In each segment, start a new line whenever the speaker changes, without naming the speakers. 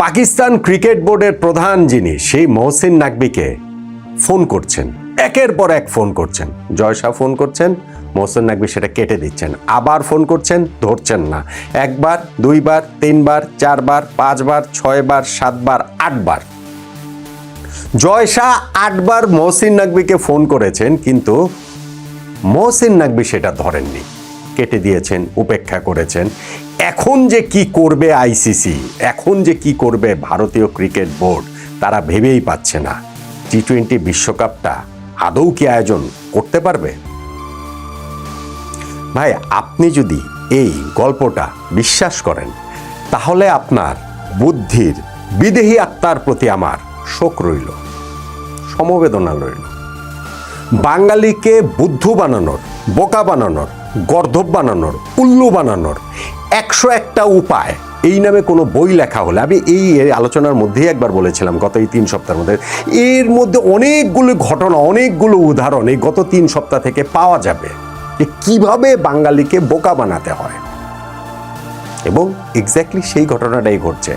Pakistan cricket বোর্ডের প্রধান যিনি সেই মহসিন নাকভিকে ফোন করছেন, একের পর এক ফোন করছেন। জয় শাহ ফোন করছেন, মহসিন নাকভি সেটা কেটে দিচ্ছেন। আবার ফোন করছেন, ধরছেন না। একবার, দুইবার, তিনবার, চারবার, পাঁচবার, ছয়বার, সাতবার, আটবার। জয় শাহ 8 বার মহসিন নাকভিকে ফোন করেছেন, কিন্তু মহসিন নাকভি সেটা ধরেননি, কেটে দিয়েছেন, উপেক্ষা করেছেন। এখন যে কি করবে আইসিসি, এখন যে কি করবে ভারতীয় ক্রিকেট বোর্ড, তারা ভেবেই পাচ্ছে না। টি-20 বিশ্বকাপটা আদৌ কি আয়োজন করতে পারবে? ভাই, আপনি যদি এই গল্পটা বিশ্বাস করেন, তাহলে আপনার বুদ্ধির বিদেহী আত্মার প্রতি আমার শোক রইল, সমবেদনা রইল। বাঙালিকে বুদ্ধু বানানোর, বোকা বানানোর, গর্দভ বানানোর, উল্লু বানানোর 101টা উপায়, এই নামে কোনো বই লেখা হলে, আমি এই আলোচনার মধ্যেই একবার বলেছিলাম গত এই 3 সপ্তাহের মধ্যে, এর মধ্যে অনেকগুলো ঘটনা, অনেকগুলো উদাহরণ এই গত 3 সপ্তাহ থেকে পাওয়া যাবে যে কিভাবে বাঙালিকে বোকা বানাতে হয়। এবং এক্স্যাক্টলি সেই ঘটনাটাই ঘটছে।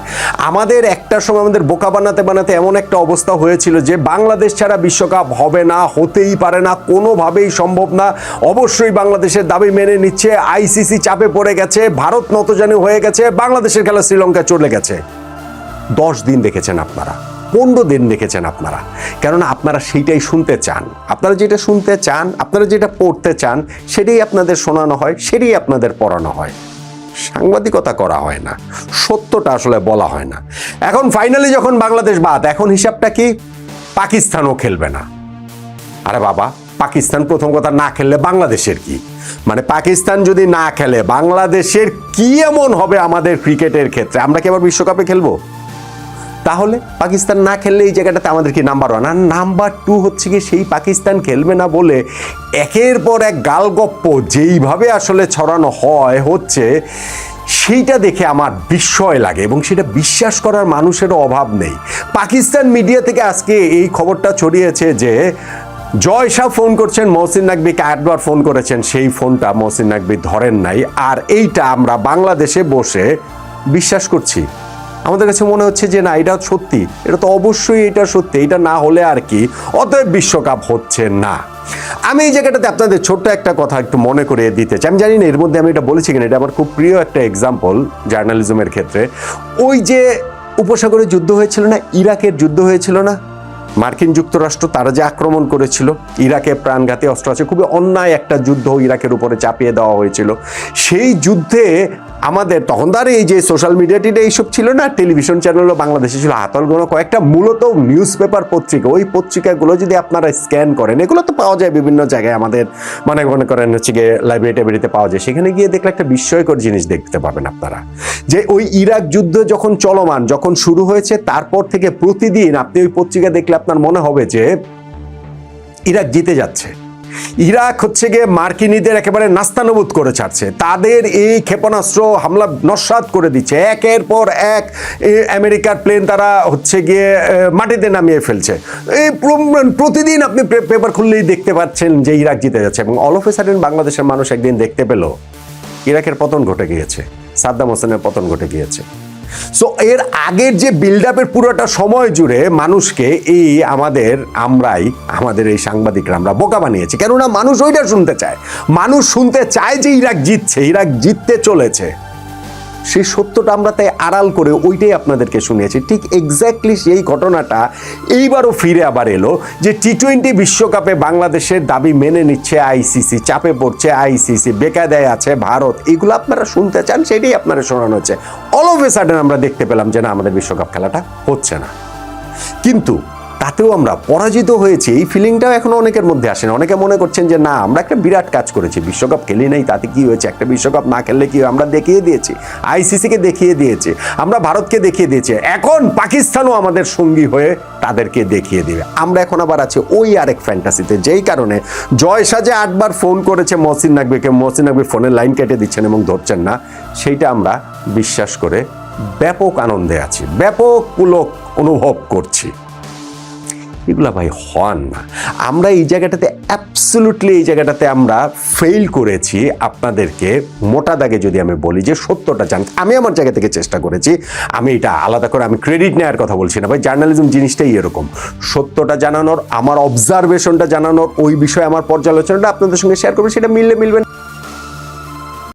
আমাদের একটা সময় আমাদের বোকা বানাতে বানাতে এমন একটা অবস্থা হয়েছিল যে বাংলাদেশ ছাড়া বিশ্বকাপ হবে না, হতেই পারে না, কোনোভাবেই সম্ভব না। অবশ্যই বাংলাদেশের দাবি মেনে নিচ্ছে, আইসিসি চাপে পড়ে গেছে, ভারত নতজানু হয়ে গেছে, বাংলাদেশের খেলা শ্রীলঙ্কায় চলে গেছে। 10 দিন দেখেছেন আপনারা, 15 দিন দেখেছেন আপনারা, কেননা আপনারা সেইটাই শুনতে চান। আপনারা যেটা শুনতে চান, আপনারা যেটা পড়তে চান, সেটাই আপনাদের শোনানো হয়, সেটাই আপনাদের পড়ানো হয়। সাংবাদিকতা করা হয় না, সত্যটা আসলে বলা হয় না। এখন ফাইনালি যখন বাংলাদেশ বাদ, এখন হিসাবটা কি? পাকিস্তানও খেলবে না। আরে বাবা, পাকিস্তান প্রথম কথা না খেললে বাংলাদেশের কি? মানে পাকিস্তান যদি না খেলে বাংলাদেশের কি এমন হবে আমাদের ক্রিকেটের ক্ষেত্রে? আমরা কি আবার বিশ্বকাপে খেলবো? তাহলে পাকিস্তান না খেললে এই জায়গাটাতে আমাদের কি নাম্বার 1? আর নাম্বার 2 হচ্ছে কি, সেই পাকিস্তান খেলবে না বলে একের পর এক গালগপ্প যেইভাবে আসলে ছড়ানো হচ্ছে, সেইটা দেখে আমার বিস্ময় লাগে এবং সেটা বিশ্বাস করার মানুষেরও অভাব নেই। পাকিস্তান মিডিয়া থেকে আজকে এই খবরটা ছড়িয়েছে যে জয় শাহ ফোন করছেন মহসিন নাকভিকে, 8 বার ফোন করেছেন, সেই ফোনটা মহসিন নাকভি ধরেন নাই। আর এইটা আমরা বাংলাদেশে বসে বিশ্বাস করছি। আমাদের কাছে মনে হচ্ছে যে না, এটা সত্যি, এটা তো অবশ্যই এটা সত্যি, এটা না হলে আর কি, অতএব বিশ্বকাপ হচ্ছে না। আমি এই জায়গাটাতে আপনাদের ছোট্ট একটা কথা একটু মনে করিয়ে দিতে চাই। আমি জানি না এর মধ্যে আমি এটা বলেছি কিনা, এটা আমার খুব প্রিয় একটা এক্সাম্পল জার্নালিজমের ক্ষেত্রে। ওই যে উপসাগরে যুদ্ধ হয়েছিল না, ইরাকের যুদ্ধ হয়েছিল না, মার্কিন যুক্তরাষ্ট্র তারা যে আক্রমণ করেছিল, ইরাকে প্রাণঘাতী অস্ত্র আছে, খুবই অন্যায় একটা যুদ্ধ ইরাকের উপরে চাপিয়ে দেওয়া হয়েছিল। সেই যুদ্ধে আমাদের তখন তার এই যে সোশ্যাল মিডিয়া এইসব ছিল না, টেলিভিশন চ্যানেলও বাংলাদেশে ছিল হাতল গোনা কয়েকটা, মূলত নিউজ পেপার পত্রিকা। ওই পত্রিকাগুলো যদি আপনারা স্ক্যান করেন, এগুলো তো পাওয়া যায় বিভিন্ন জায়গায়, আমাদের মনে করেন হচ্ছে গিয়ে লাইব্রেরিতে পাওয়া যায়, সেখানে গিয়ে দেখলে একটা বিস্ময়কর জিনিস দেখতে পাবেন আপনারা, যে ওই ইরাক যুদ্ধ যখন চলমান, যখন শুরু হয়েছে, তারপর থেকে প্রতিদিন আপনি ওই পত্রিকা দেখলে আপনার মনে হবে যে ইরাক জিতে যাচ্ছে। ইরাক হচ্ছে গিয়ে মার্কিনীদের একেবারে নাস্তানাবুদ করে ছাড়ছে, তাদের এই ক্ষেপণাস্ত্র হামলা নস্যাৎ করে দিচ্ছে, একের পর এক আমেরিকার প্লেন তারা হচ্ছে গিয়ে মাটিতে নামিয়ে ফেলছে। এই প্রতিদিন আপনি পেপার খুললেই দেখতে পাচ্ছেন যে ইরাক জিতে যাচ্ছে। এবং অল অফ এ সাডেন বাংলাদেশের মানুষ একদিন দেখতে পেল ইরাকের পতন ঘটে গিয়েছে, সাদ্দাম হোসেনের পতন ঘটে গিয়েছে। সো এর আগের যে বিল্ড আপের পুরোটা সময় জুড়ে মানুষকে এই আমাদের এই সাংবাদিকরা আমরা বোকা বানিয়েছি, কেননা মানুষ ওইটা শুনতে চায়। মানুষ শুনতে চায় যে ইরাক জিতছে, ইরাক জিততে চলেছে। সেই সত্যটা আমরা তাই আড়াল করে ওইটাই আপনাদেরকে শুনিয়েছি। ঠিক এক্স্যাক্টলি সেই ঘটনাটা এইবারও ফিরে আবার এলো, যে টি-20 বিশ্বকাপে বাংলাদেশের দাবি মেনে নিচ্ছে আইসিসি, চাপে পড়ছে আইসিসি, বেকায়দায় আছে ভারত, এগুলো আপনারা শুনতে চান, সেটাই আপনারা শোনানো হচ্ছে। অল অফ এ সাডেন আমরা দেখতে পেলাম যে না, আমাদের বিশ্বকাপ খেলাটা হচ্ছে না। কিন্তু তাতেও আমরা পরাজিত হয়েছি, এই ফিলিংটাও এখনো অনেকের মধ্যে আসে না। অনেকে মনে করছেন যে না, আমরা একটা বিরাট কাজ করেছি, বিশ্বকাপ খেলি নাই, তাতে কি হয়েছে, একটা বিশ্বকাপ না খেললে কি, আমরা দেখিয়ে দিয়েছি, আইসিসিকে দেখিয়ে দিয়েছি, আমরা ভারতকে দেখিয়ে দিয়েছি, এখন পাকিস্তানও আমাদের সঙ্গী হয়ে তাদেরকে দেখিয়ে দিবে। আমরা এখন আবার আছি ওই আরেক ফ্যান্টাসিতে, যেই কারণে জয় শাহ যে 8 বার ফোন করেছে মহসিন নাকভিকে, মহসিন নাকভি ফোনের লাইন কেটে দিচ্ছেন এবং ধরছেন না, সেইটা আমরা বিশ্বাস করে ব্যাপক আনন্দে আছি, ব্যাপক পুলক অনুভব করছি। এগুলা ভাই হন না। আমরা এই জায়গাটাতে অ্যাবসলিউটলি এই জায়গাটাতে আমরা ফেল করেছি। আপনাদেরকে মোটা দাগে যদি আমি বলি যে সত্যটা জান, আমি আমার জায়গা থেকে চেষ্টা করেছি, আমি এটা আলাদা করে আমি ক্রেডিট নেওয়ার কথা বলছি না ভাই, জার্নালিজম জিনিসটাই এরকম, সত্যটা জানানোর, আমার অবজারভেশনটা জানানোর, ওই বিষয়ে আমার পর্যালোচনাটা আপনাদের সঙ্গে শেয়ার করবো, সেটা মিললে মিলবে না।